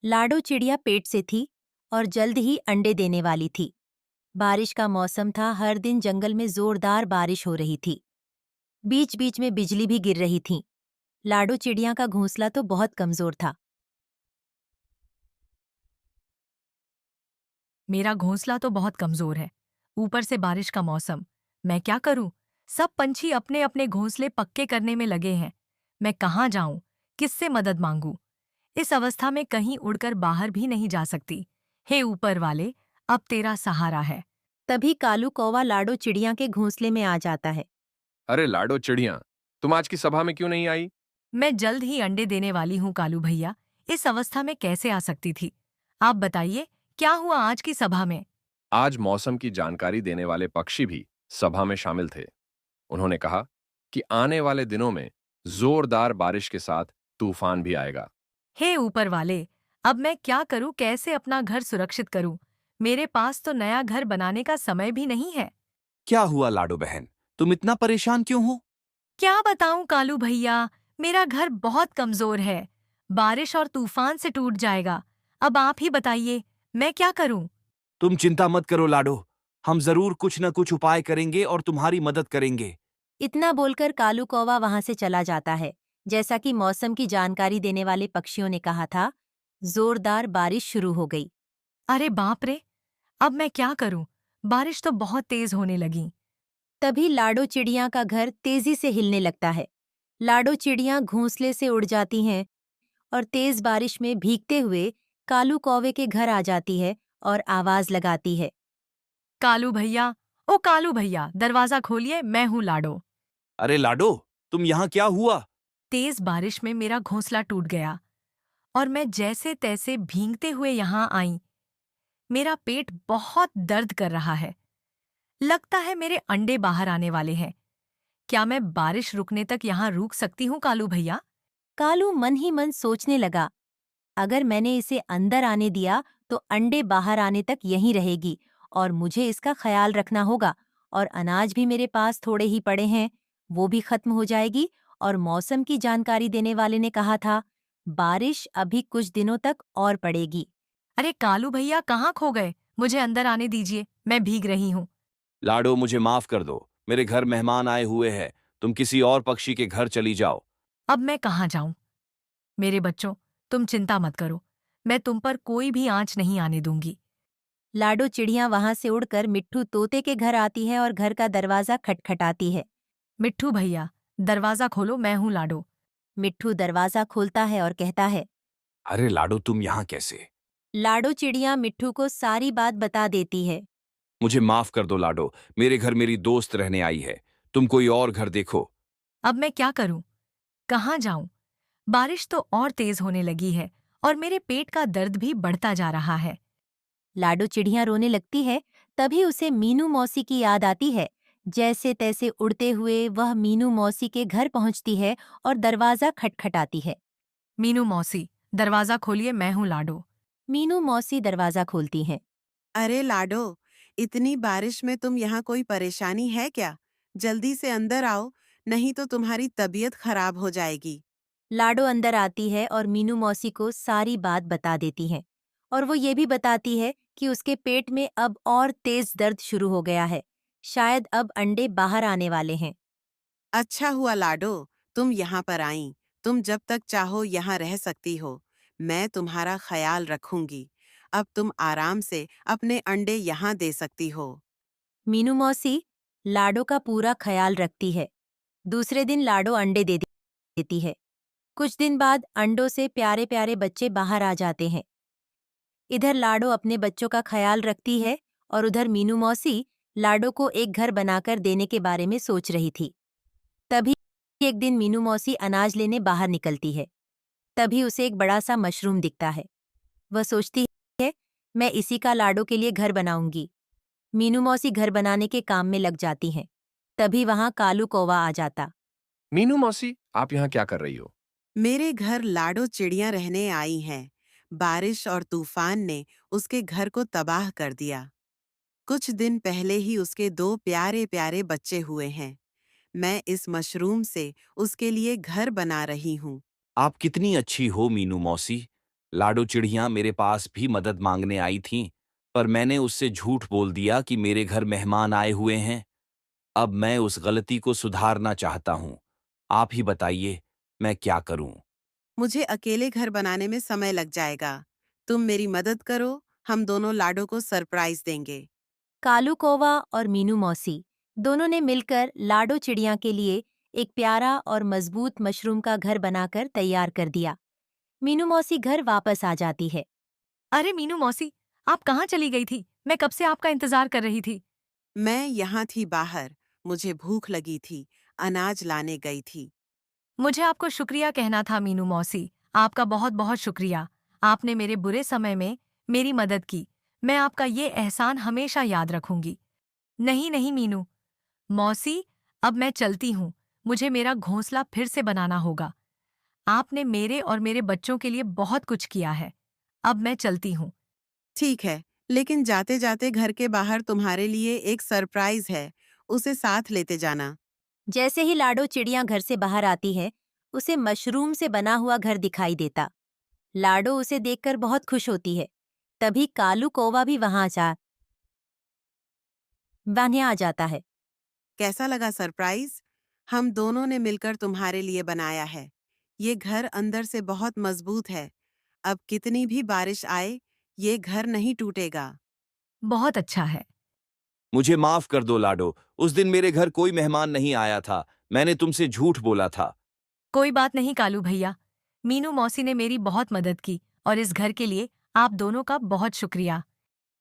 लाडो चिड़िया पेट से थी और जल्द ही अंडे देने वाली थी। बारिश का मौसम था, हर दिन जंगल में जोरदार बारिश हो रही थी। बीच बीच में बिजली भी गिर रही थी। लाडो चिड़िया का घोंसला तो बहुत कमजोर था। मेरा घोंसला तो बहुत कमजोर है। ऊपर से बारिश का मौसम। मैं क्या करूं? सब पंछी अपने अपने घोंसले पक्के करने में लगे हैं। मैं कहाँ जाऊं? किससे मदद मांगूं? इस अवस्था में कहीं उड़कर बाहर भी नहीं जा सकती। हे ऊपर वाले, अब तेरा सहारा है। तभी कालू कौवा लाडो चिड़िया के घोंसले में आ जाता है। अरे लाडो चिड़िया, तुम आज की सभा में क्यों नहीं आई? मैं जल्द ही अंडे देने वाली हूँ कालू भैया। इस अवस्था में कैसे आ सकती थी? आप बताइए, क्या हुआ आज की सभा में? आज मौसम की जानकारी देने वाले पक्षी भी सभा में शामिल थे। उन्होंने कहा कि आने वाले दिनों में जोरदार बारिश के साथ तूफान भी आएगा। हे ऊपर वाले, अब मैं क्या करूं? कैसे अपना घर सुरक्षित करूं? मेरे पास तो नया घर बनाने का समय भी नहीं है। क्या हुआ लाडो बहन? तुम इतना परेशान क्यों हो? क्या बताऊं कालू भैया, मेरा घर बहुत कमजोर है। बारिश और तूफान से टूट जाएगा। अब आप ही बताइए, मैं क्या करूं? तुम चिंता मत करो लाडो। हम जरूर कुछ न कुछ उपाय करेंगे और तुम्हारी मदद करेंगे। इतना बोलकर कालू कौवा वहां से चला जाता है। जैसा कि मौसम की जानकारी देने वाले पक्षियों ने कहा था, जोरदार बारिश शुरू हो गई। अरे बाप रे! अब मैं क्या करूं? बारिश तो बहुत तेज होने लगी। तभी लाडो चिड़िया का घर तेजी से हिलने लगता है। लाडो चिड़िया घोंसले से उड़ जाती हैं और तेज बारिश में भीगते हुए कालू कौवे के घर आ जाती है और आवाज लगाती है। कालू भैया, ओ कालू भैया, दरवाजा खोलिए, मैं हूं लाडो। अरे लाडो, तुम यहाँ क्या हुआ? तेज बारिश में मेरा घोंसला टूट गया और मैं जैसे तैसे भीगते हुए यहाँ आई। मेरा पेट बहुत दर्द कर रहा है। लगता है मेरे अंडे बाहर आने वाले हैं। क्या मैं बारिश रुकने तक यहाँ रुक सकती हूँ कालू भैया? कालू मन ही मन सोचने लगा, अगर मैंने इसे अंदर आने दिया तो अंडे बाहर आने तक यहीं रहेगी और मुझे इसका ख्याल रखना होगा। और अनाज भी मेरे पास थोड़े ही पड़े हैं, वो भी खत्म हो जाएगी। और मौसम की जानकारी देने वाले ने कहा था, बारिश अभी कुछ दिनों तक और पड़ेगी। अरे कालू भैया, कहाँ खो गए? मुझे अंदर आने दीजिए, मैं भीग रही हूँ। लाडो, मुझे माफ कर दो। मेरे घर मेहमान आए हुए हैं। तुम किसी और पक्षी के घर चली जाओ। अब मैं कहाँ जाऊँ? मेरे बच्चों, तुम चिंता मत करो। मैं तुम पर कोई भी आँच नहीं आने दूंगी। लाडो चिड़िया वहां से उड़कर मिट्ठू तोते के घर आती है और घर का दरवाजा खटखटाती है। मिट्ठू भैया, दरवाजा खोलो, मैं हूँ लाडो। मिट्ठू दरवाजा खोलता है और कहता है। अरे लाडो, तुम यहाँ कैसे? लाडो चिड़िया मिट्ठू को सारी बात बता देती है। मुझे माफ कर दो लाडो। मेरे घर मेरी दोस्त रहने आई है। तुम कोई और घर देखो। अब मैं क्या करूँ? कहाँ जाऊँ? बारिश तो और तेज होने लगी है और मेरे पेट का दर्द भी बढ़ता जा रहा है। लाडो चिड़िया रोने लगती है। तभी उसे मीनू मौसी की याद आती है। जैसे तैसे उड़ते हुए वह मीनू मौसी के घर पहुंचती है और दरवाजा खटखटाती है। मीनू मौसी, दरवाजा खोलिए, मैं हूँ लाडो। मीनू मौसी दरवाजा खोलती हैं। अरे लाडो, इतनी बारिश में तुम यहाँ कोई परेशानी है क्या? जल्दी से अंदर आओ, नहीं तो तुम्हारी तबीयत खराब हो जाएगी। लाडो अंदर आती है और मीनू मौसी को सारी बात बता देती है। और वो ये भी बताती है कि उसके पेट में अब और तेज दर्द शुरू हो गया है। शायद अब अंडे बाहर आने वाले हैं। अच्छा हुआ लाडो, तुम यहाँ पर आईं। तुम जब तक चाहो यहाँ रह सकती हो। मैं तुम्हारा ख्याल रखूंगी। अब तुम आराम से अपने अंडे यहाँ दे सकती हो। मीनू मौसी लाडो का पूरा ख्याल रखती है। दूसरे दिन लाडो अंडे दे देती है। कुछ दिन बाद अंडों से प्यारे प्यारे बच्चे बाहर आ जाते हैं। इधर लाडो अपने बच्चों का ख्याल रखती है और उधर मीनू मौसी लाडो को एक घर बनाकर देने के बारे में सोच रही थी। तभी एक दिन मीनू मौसी अनाज लेने बाहर निकलती है। तभी उसे एक बड़ा सा मशरूम दिखता है। वह सोचती है, मैं इसी का लाडो के लिए घर बनाऊंगी। मीनू मौसी घर बनाने के काम में लग जाती हैं। तभी वहां कालू कौवा आ जाता। मीनू मौसी, आप यहाँ क्या कर रही हो? मेरे घर लाडो चिड़ियाँ रहने आई हैं। बारिश और तूफान ने उसके घर को तबाह कर दिया। कुछ दिन पहले ही उसके दो प्यारे प्यारे बच्चे हुए हैं। मैं इस मशरूम से उसके लिए घर बना रही हूँ। आप कितनी अच्छी हो मीनू मौसी। लाडो चिड़िया मेरे पास भी मदद मांगने आई थीं, पर मैंने उससे झूठ बोल दिया कि मेरे घर मेहमान आए हुए हैं। अब मैं उस गलती को सुधारना चाहता हूँ। आप ही बताइए, मैं क्या करूँ? मुझे अकेले घर बनाने में समय लग जाएगा। तुम मेरी मदद करो, हम दोनों लाडो को सरप्राइज देंगे। कालू कौवा और मीनू मौसी दोनों ने मिलकर लाडो चिड़िया के लिए एक प्यारा और मजबूत मशरूम का घर बनाकर तैयार कर दिया। मीनू मौसी घर वापस आ जाती है। अरे मीनू मौसी, आप कहाँ चली गई थी? मैं कब से आपका इंतजार कर रही थी। मैं यहाँ थी बाहर, मुझे भूख लगी थी, अनाज लाने गई थी। मुझे आपको शुक्रिया कहना था मीनू मौसी। आपका बहुत बहुत शुक्रिया। आपने मेरे बुरे समय में मेरी मदद की। मैं आपका ये एहसान हमेशा याद रखूंगी। नहीं नहीं मीनू मौसी, अब मैं चलती हूँ। मुझे मेरा घोंसला फिर से बनाना होगा। आपने मेरे और मेरे बच्चों के लिए बहुत कुछ किया है। अब मैं चलती हूँ। ठीक है, लेकिन जाते जाते घर के बाहर तुम्हारे लिए एक सरप्राइज है, उसे साथ लेते जाना। जैसे ही लाडो चिड़िया घर से बाहर आती है, उसे मशरूम से बना हुआ घर दिखाई देता। लाडो उसे देखकर बहुत खुश होती है। तभी कालू कौवा भी वहां आ जाता है। कैसा लगा सरप्राइज? हम दोनों ने मिलकर तुम्हारे लिए बनाया है। ये घर अंदर से बहुत मजबूत है। अब कितनी भी बारिश आए, ये घर नहीं टूटेगा। बहुत अच्छा है। मुझे माफ कर दो लाडो, उस दिन मेरे घर कोई मेहमान नहीं आया था। मैंने तुमसे झूठ बोला था। कोई बात नहीं कालू भैया। मीनू मौसी ने मेरी बहुत मदद की और इस घर के लिए आप दोनों का बहुत शुक्रिया।